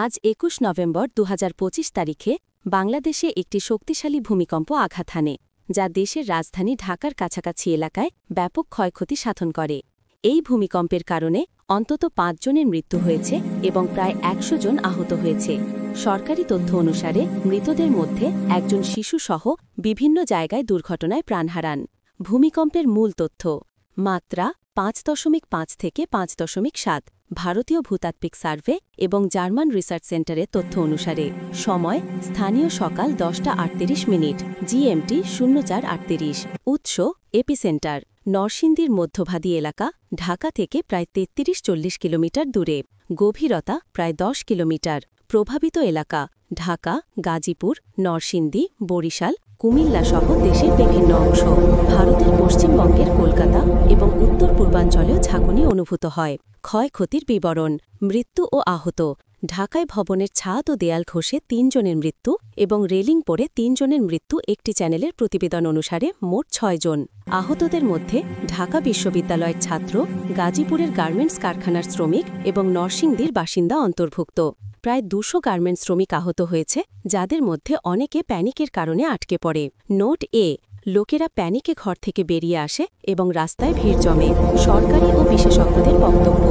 আজ ২১ নভেম্বর ২০২৫ তারিখে বাংলাদেশে একটি শক্তিশালী ভূমিকম্প আঘাত হানে যা দেশের রাজধানী ঢাকার কাছাকাছি এলাকায় ব্যাপক ক্ষয়ক্ষতি সাধন করে। এই ভূমিকম্পের কারণে অন্তত ৫ জনের মৃত্যু হয়েছে এবং প্রায় ১০০ জন আহত হয়েছে। সরকারি তথ্য অনুসারে মৃতদের মধ্যে একজন শিশুসহ বিভিন্ন জায়গায় দুর্ঘটনায় প্রাণ হারান। ভূমিকম্পের মূল তথ্য: মাত্রা ৫.৫ থেকে ৫.৭। ভারতীয় ভূতাত্ত্বিক সার্ভে এবং জার্মান রিসার্চ সেন্টারের তথ্য অনুসারে সময় স্থানীয় সকাল ১০:৩৮ জিএমটি ০৪:৩৮। উৎস এপিসেন্টার নরসিংদীর মধ্যভাগী এলাকা, ঢাকা থেকে প্রায় ৩৩-৪০ কিলোমিটার দূরে। গভীরতা প্রায় ১০ কিলোমিটার। প্রভাবিত এলাকা ঢাকা, গাজীপুর, নরসিংদী, বরিশাল, কুমিল্লা সহ দেশের বিভিন্ন অংশ। ভারতের পশ্চিমবঙ্গের কলকাতা এবং উত্তর পূর্বাঞ্চলেও ঝাঁকুনি অনুভূত হয়। ক্ষয়ক্ষতির বিবরণ: মৃত্যু ও আহত: ঢাকায় ভবনের ছাদ ও দেয়াল খসে ৩ জনের মৃত্যু এবং রেলিং পড়ে ৩ জনের মৃত্যু। একটি চ্যানেলের প্রতিবেদন অনুসারে মোট ৬ জন। আহতদের মধ্যে ঢাকা বিশ্ববিদ্যালয়ের ছাত্র, গাজীপুরের গার্মেন্টস কারখানার শ্রমিক এবং নরসিংদীর বাসিন্দা অন্তর্ভুক্ত। প্রায় ২০০ গার্মেন্টস শ্রমিক আহত হয়েছে, যাদের মধ্যে অনেকে প্যানিকের কারণে আটকে পড়ে। নোট এ: লোকেরা প্যানিকে ঘর থেকে বেরিয়ে আসে এবং রাস্তায় ভিড় জমে। সরকারি ও বিশেষজ্ঞদের বক্তব্য: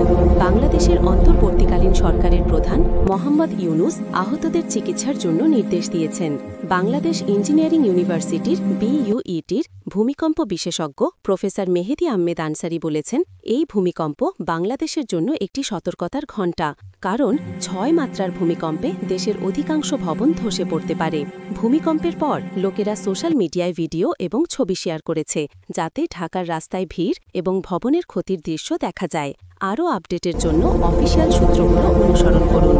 বাংলাদেশের অন্তর্বর্তীকালীন সরকারের প্রধান মোহাম্মদ ইউনুস আহতদের চিকিৎসার জন্য নির্দেশ দিয়েছেন। বাংলাদেশ ইঞ্জিনিয়ারিং ইউনিভার্সিটির BUETর ভূমিকম্প বিশেষজ্ঞ প্রফেসর মেহেদী আহমেদ আনসারি বলেছেন, এই ভূমিকম্প বাংলাদেশের জন্য একটি সতর্কতার ঘণ্টা, কারণ ৬ মাত্রার ভূমিকম্পে দেশের অধিকাংশ ভবন ধসে পড়তে পারে। ভূমিকম্পের পর লোকেরা সোশ্যাল মিডিয়ায় ভিডিও এবং ছবি শেয়ার করেছে, যাতে ঢাকার রাস্তায় ভিড় এবং ভবনের ক্ষতির দৃশ্য দেখা যায়। আরও আপডেটের জন্য অফিসিয়াল সূত্রগুলো অনুসরণ করুন।